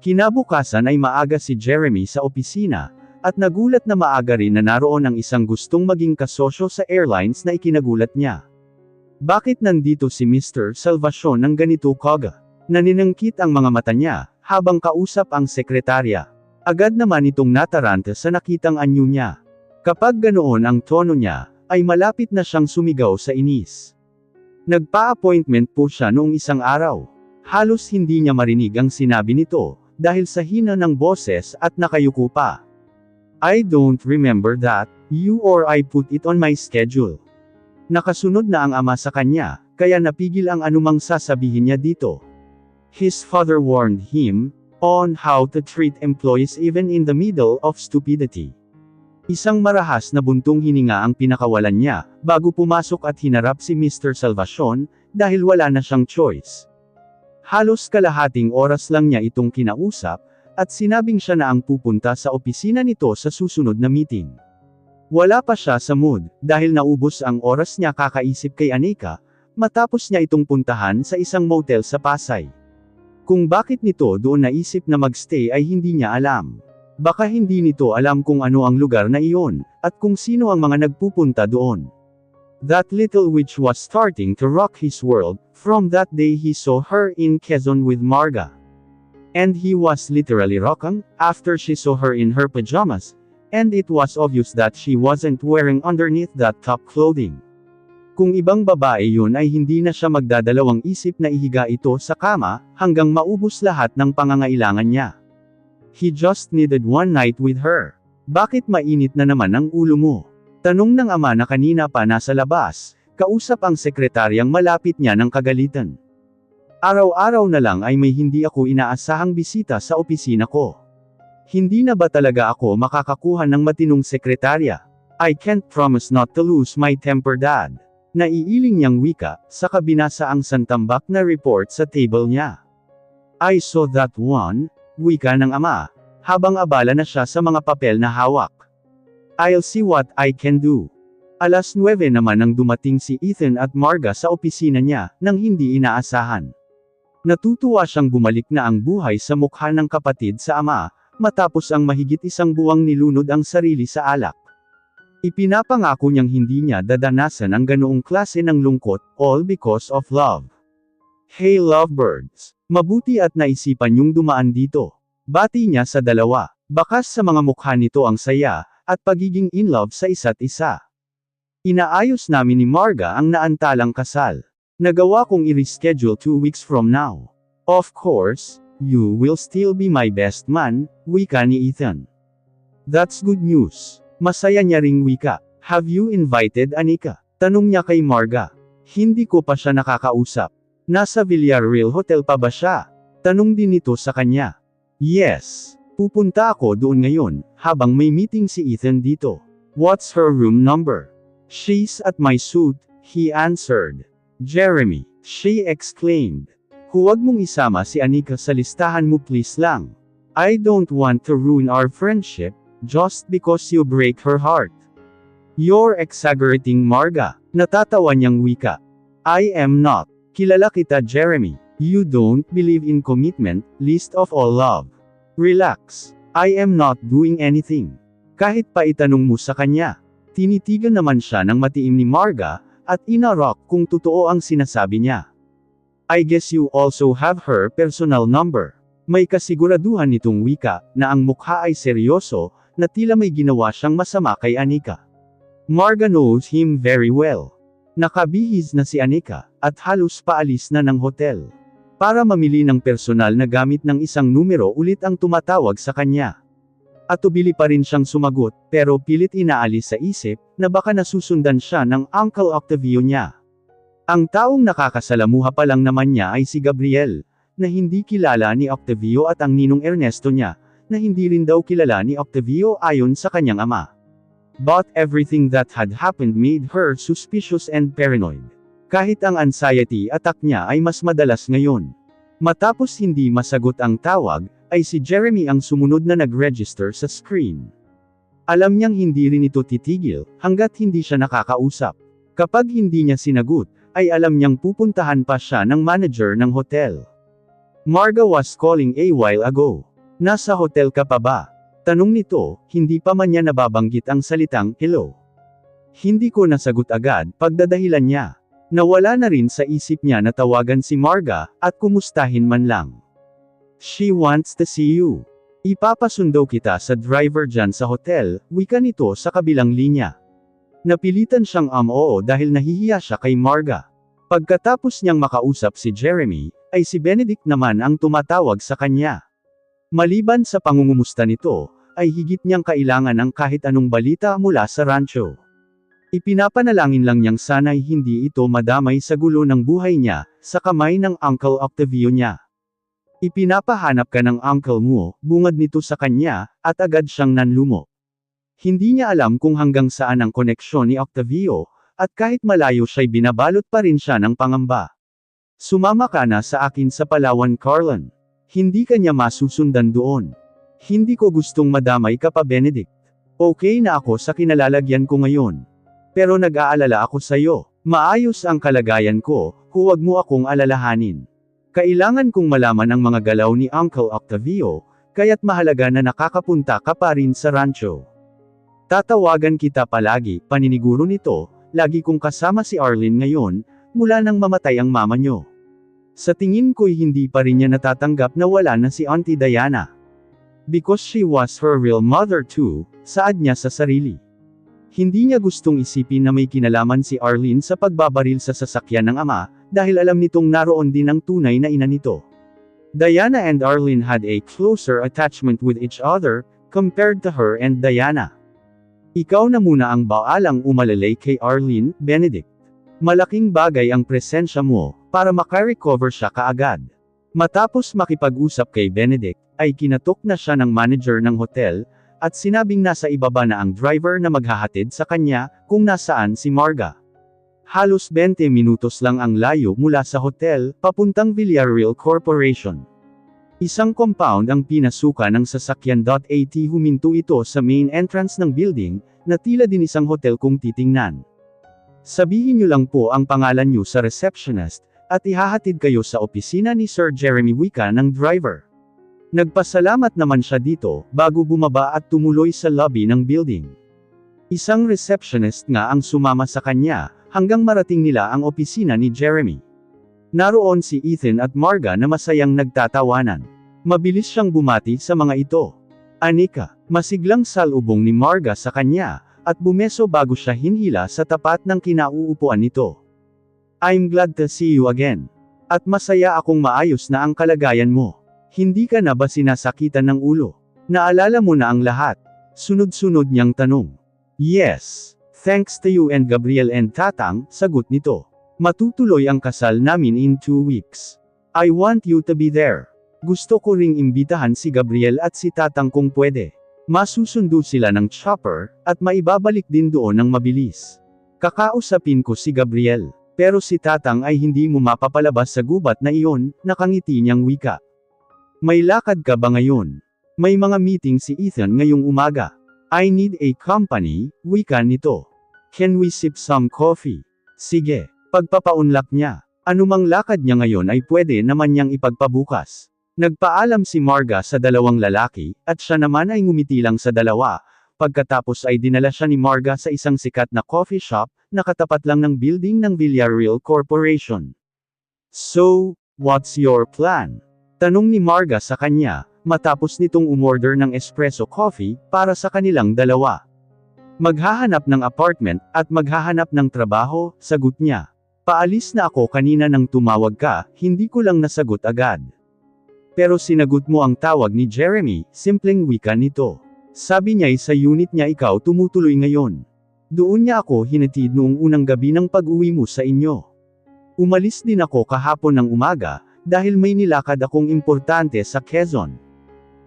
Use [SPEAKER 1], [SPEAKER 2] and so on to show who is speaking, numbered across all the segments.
[SPEAKER 1] Kinabukasan ay maaga si Jeremy sa opisina, at nagulat na maaga rin na naroon ang isang gustong maging kasosyo sa airlines na ikinagulat niya. Bakit nandito si Mr. Salvacion ng ganito kaga? Naninangkit ang mga mata niya, habang kausap ang sekretarya. Agad naman itong nataranta sa nakitang anyo niya. Kapag ganoon ang tono niya, ay malapit na siyang sumigaw sa inis. Nagpa-appointment po siya noong isang araw. Halos hindi niya marinig ang sinabi nito, dahil sa hina ng boses at nakayuko pa. I don't remember that, you or I put it on my schedule. Nakasunod na ang ama sa kanya, kaya napigil ang anumang sasabihin niya dito. His father warned him on how to treat employees even in the middle of stupidity. Isang marahas na buntong hininga ang pinakawalan niya, bago pumasok at hinarap si Mr. Salvacion, dahil wala na siyang choice. Halos kalahating oras lang niya itong kinausap, at sinabing siya na ang pupunta sa opisina nito sa susunod na meeting. Wala pa siya sa mood, dahil naubos ang oras niya kakaisip kay Anika, matapos niya itong puntahan sa isang motel sa Pasay. Kung bakit nito doon naisip na magstay ay hindi niya alam. Baka hindi nito alam kung ano ang lugar na iyon, at kung sino ang mga nagpupunta doon. That little witch was starting to rock his world, from that day he saw her in Quezon with Marga. And he was literally rocking, after she saw her in her pajamas, and it was obvious that she wasn't wearing underneath that top clothing. Kung ibang babae yun ay hindi na siya magdadalawang isip na ihiga ito sa kama, hanggang maubos lahat ng pangangailangan niya. He just needed one night with her. Bakit mainit na naman ang ulo mo? Tanong ng ama na kanina pa nasa labas, kausap ang sekretaryang malapit niya ng kagalitan. Araw-araw na lang ay may hindi ako inaasahang bisita sa opisina ko. Hindi na ba talaga ako makakakuha ng matinong sekretarya? I can't promise not to lose my temper, Dad. Naiiling niyang wika, sa kabinasa ang santambak na report sa table niya. I saw that one, wika ng ama, habang abala na siya sa mga papel na hawak. I'll see what I can do. 9:00 naman nang dumating si Ethan at Marga sa opisina niya, nang hindi inaasahan. Natutuwa siyang bumalik na ang buhay sa mukha ng kapatid sa ama, matapos ang mahigit isang buwang nilunod ang sarili sa alak. Ipinapangako niyang hindi niya dadanasan ang ganoong klase ng lungkot, all because of love. Hey lovebirds! Mabuti at naisipan niyong dumaan dito. Bati niya sa dalawa. Bakas sa mga mukha nito ang saya, at pagiging in love sa isa't isa. Inaayos namin ni Marga ang naantalang kasal. Nagawa kong i-reschedule 2 weeks from now. Of course, you will still be my best man, wika ni Ethan. That's good news. Masaya niya ring wika. Have you invited Anika? Tanong niya kay Marga. Hindi ko pa siya nakakausap. Nasa Villarreal Hotel pa ba siya? Tanong din nito sa kanya. Yes. Pupunta ako doon ngayon, habang may meeting si Ethan dito. What's her room number? She's at my suite, he answered. Jeremy, she exclaimed. Huwag mong isama si Anika sa listahan mo please lang. I don't want to ruin our friendship, just because you break her heart. You're exaggerating, Marga. Natatawa niyang wika. I am not. Kilala kita, Jeremy. You don't believe in commitment, least of all love. Relax. I am not doing anything. Kahit pa itanong mo sa kanya. Tinitigan naman siya ng matiim ni Marga, at inarok kung totoo ang sinasabi niya. I guess you also have her personal number. May kasiguraduhan nitong wika, na ang mukha ay seryoso, na tila may ginawa siyang masama kay Anika. Marga knows him very well. Nakabihis na si Anika, at halos paalis na ng hotel. Para mamili ng personal na gamit ng isang numero ulit ang tumatawag sa kanya. Atubili pa rin siyang sumagot, pero pilit inaalis sa isip, na baka nasusundan siya ng Uncle Octavio niya. Ang taong nakakasalamuha pa lang naman niya ay si Gabriel, na hindi kilala ni Octavio at ang ninong Ernesto niya, na hindi rin daw kilala ni Octavio ayon sa kanyang ama. But everything that had happened made her suspicious and paranoid. Kahit ang anxiety attack niya ay mas madalas ngayon. Matapos hindi masagot ang tawag, ay si Jeremy ang sumunod na nag-register sa screen. Alam niyang hindi rin ito titigil, hanggat hindi siya nakakausap. Kapag hindi niya sinagot, ay alam niyang pupuntahan pa siya ng manager ng hotel. Marga was calling a while ago. Nasa hotel ka pa ba? Tanong nito, hindi pa man niya nababanggit ang salitang, hello. Hindi ko nasagot agad, pagdadahilan niya. Nawala na rin sa isip niya na tawagan si Marga, at kumustahin man lang. She wants to see you. Ipapasundo kita sa driver dyan sa hotel, wika nito sa kabilang linya. Napilitan siyang oo dahil nahihiya siya kay Marga. Pagkatapos niyang makausap si Jeremy, ay si Benedict naman ang tumatawag sa kanya. Maliban sa pangungumusta nito, ay higit niyang kailangan ng kahit anong balita mula sa rancho. Ipinapanalangin lang niyang sana'y hindi ito madamay sa gulo ng buhay niya, sa kamay ng Uncle Octavio niya. Ipinapahanap ka ng uncle mo, bungad nito sa kanya, at agad siyang nanlumo. Hindi niya alam kung hanggang saan ang koneksyon ni Octavio, at kahit malayo siya'y binabalot pa rin siya ng pangamba. Sumama ka na sa akin sa Palawan, Carlin. Hindi ka niya masusundan doon. Hindi ko gustong madamay ka pa, Benedict. Okay na ako sa kinalalagyan ko ngayon. Pero nag-aalala ako sa'yo. Maayos ang kalagayan ko, huwag mo akong alalahanin. Kailangan kong malaman ang mga galaw ni Uncle Octavio, kaya't mahalaga na nakakapunta ka pa rin sa rancho. Tatawagan kita palagi, paniniguro nito, lagi kong kasama si Arlene ngayon, mula nang mamatay ang mama nyo. Sa tingin ko'y hindi pa rin niya natatanggap na wala na si Auntie Diana. Because she was her real mother too, saad niya sa sarili. Hindi niya gustong isipin na may kinalaman si Arlene sa pagbabaril sa sasakyan ng ama, dahil alam nitong naroon din ang tunay na ina nito. Diana and Arlene had a closer attachment with each other, compared to her and Diana. Ikaw na muna ang baalang umalalay kay Arlene, Benedict. Malaking bagay ang presensya mo, para makarecover siya kaagad. Matapos makipag-usap kay Benedict, ay kinatok na siya ng manager ng hotel, at sinabing nasa ibaba na ang driver na maghahatid sa kanya, kung nasaan si Marga. Halos 20 minutos lang ang layo mula sa hotel, papuntang Villarreal Corporation. Isang compound ang pinasuka ng sasakyan. At huminto ito sa main entrance ng building, na tila din isang hotel kung titingnan. Sabihin niyo lang po ang pangalan niyo sa receptionist, at ihahatid kayo sa opisina ni Sir Jeremy, wika ng driver. Nagpasalamat naman siya dito, bago bumaba at tumuloy sa lobby ng building. Isang receptionist nga ang sumama sa kanya, hanggang marating nila ang opisina ni Jeremy. Naroon si Ethan at Marga na masayang nagtatawanan. Mabilis siyang bumati sa mga ito. Anika, masiglang salubong ni Marga sa kanya, at bumeso bago siya hinhila sa tapat ng kinauupuan nito. I'm glad to see you again. At masaya akong maayos na ang kalagayan mo. Hindi ka na ba sinasakitan ng ulo? Naalala mo na ang lahat? Sunod-sunod niyang tanong. Yes. Thanks to you and Gabriel and Tatang, sagot nito. Matutuloy ang kasal namin in 2 weeks. I want you to be there. Gusto ko ring imbitahan si Gabriel at si Tatang kung pwede. Masusundo sila ng chopper, at maibabalik din doon ng mabilis. Kakausapin ko si Gabriel. Pero si Tatang ay hindi mo mapapalabas sa gubat na iyon, nakangiti niyang wika. May lakad ka ba ngayon? May mga meeting si Ethan ngayong umaga. I need a company, wika nito. Can we sip some coffee? Sige, pagpapaunlak niya. Anumang lakad niya ngayon ay pwede naman niyang ipagpabukas. Nagpaalam si Marga sa dalawang lalaki, at siya naman ay ngumiti lang sa dalawa. Pagkatapos ay dinala siya ni Marga sa isang sikat na coffee shop, nakatapat lang ng building ng Villarreal Corporation. So, what's your plan? Tanong ni Marga sa kanya, matapos nitong umorder ng espresso coffee, para sa kanilang dalawa. Maghahanap ng apartment, at maghahanap ng trabaho, sagot niya. Paalis na ako kanina nang tumawag ka, hindi ko lang nasagot agad. Pero sinagot mo ang tawag ni Jeremy, simpleng wika nito. Sabi niya sa unit niya ikaw tumutuloy ngayon. Doon niya ako hinatid noong unang gabi ng pag-uwi mo sa inyo. Umalis din ako kahapon ng umaga, dahil may nilakad akong importante sa Quezon.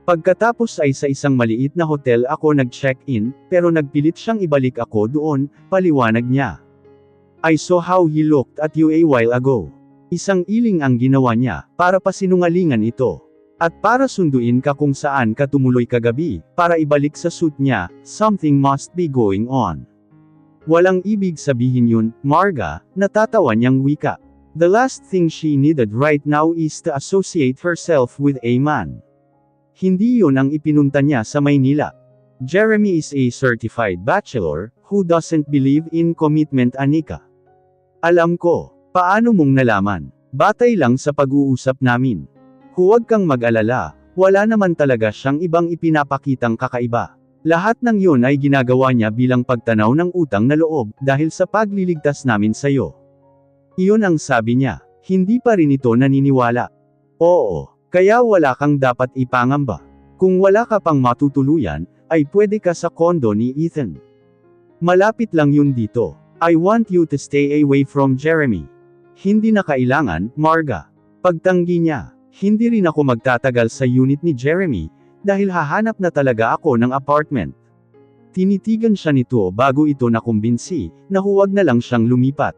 [SPEAKER 1] Pagkatapos ay sa isang maliit na hotel ako nag-check-in, pero nagpilit siyang ibalik ako doon, paliwanag niya. I saw how he looked at you a while ago. Isang iling ang ginawa niya, para pasinungalingan ito. At para sunduin ka kung saan ka tumuloy kagabi, para ibalik sa suit niya, something must be going on. Walang ibig sabihin yun, Marga, natatawa niyang wika. The last thing she needed right now is to associate herself with a man. Hindi yun ang ipinunta niya sa Maynila. Jeremy is a certified bachelor, who doesn't believe in commitment, Anika. Alam ko. Paano mong nalaman? Batay lang sa pag-uusap namin. Huwag kang mag-alala, wala naman talaga siyang ibang ipinapakitang kakaiba. Lahat ng yun ay ginagawa niya bilang pagtanaw ng utang na loob, dahil sa pagliligtas namin sa'yo. Iyon ang sabi niya. Hindi pa rin ito naniniwala. Oo, kaya wala kang dapat ipangamba. Kung wala ka pang matutuluyan, ay pwede ka sa kondo ni Ethan. Malapit lang yun dito. I want you to stay away from Jeremy. Hindi na kailangan, Marga. Pagtanggi niya, hindi rin ako magtatagal sa unit ni Jeremy, dahil hahanap na talaga ako ng apartment. Tinitigan siya nito bago ito nakumbinsi, na huwag na lang siyang lumipat.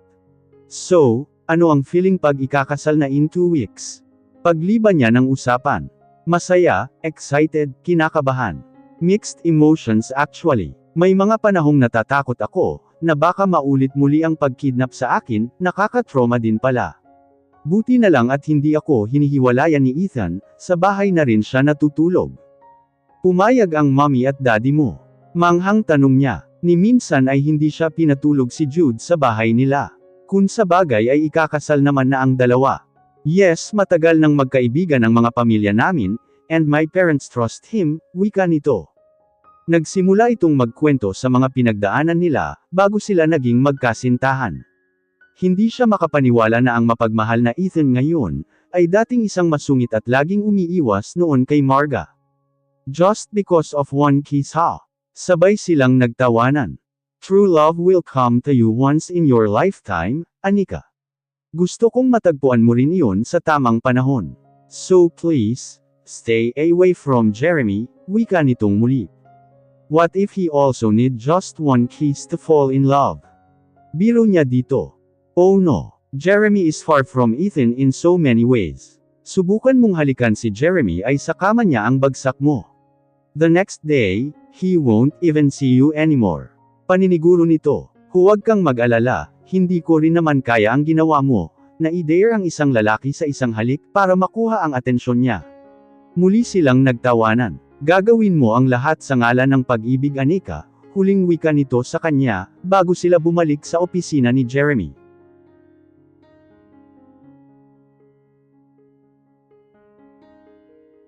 [SPEAKER 1] So, ano ang feeling pag ikakasal na in 2 weeks? Pagliban niya ng usapan. Masaya, excited, kinakabahan. Mixed emotions actually. May mga panahong natatakot ako, na baka maulit muli ang pagkidnap sa akin, nakaka-trauma din pala. Buti na lang at hindi ako hinihiwalayan ni Ethan, sa bahay na rin siya natutulog. Pumayag ang mommy at daddy mo. Manghang tanong niya, ni minsan ay hindi siya pinatulog si Jude sa bahay nila. Kung sa bagay ay ikakasal naman na ang dalawa. Yes, matagal nang magkaibigan ang mga pamilya namin, and my parents trust him, wika nito. Nagsimula itong magkwento sa mga pinagdaanan nila, bago sila naging magkasintahan. Hindi siya makapaniwala na ang mapagmahal na Ethan ngayon, ay dating isang masungit at laging umiiwas noon kay Marga. Just because of one kiss ha. Sabay silang nagtawanan. True love will come to you once in your lifetime, Anika. Gusto kong matagpuan mo rin iyon sa tamang panahon. So please, stay away from Jeremy, wika nitong muli. What if he also need just one kiss to fall in love? Biro niya dito. Oh no, Jeremy is far from Ethan in so many ways. Subukan mong halikan si Jeremy ay sa kama niya ang bagsak mo. The next day, he won't even see you anymore. Paniniguro nito, huwag kang mag-alala, hindi ko rin naman kaya ang ginawa mo, na i-dare ang isang lalaki sa isang halik para makuha ang atensyon niya. Muli silang nagtawanan. Gagawin mo ang lahat sa ngalan ng pag-ibig, Anika, huling wika nito sa kanya, bago sila bumalik sa opisina ni Jeremy.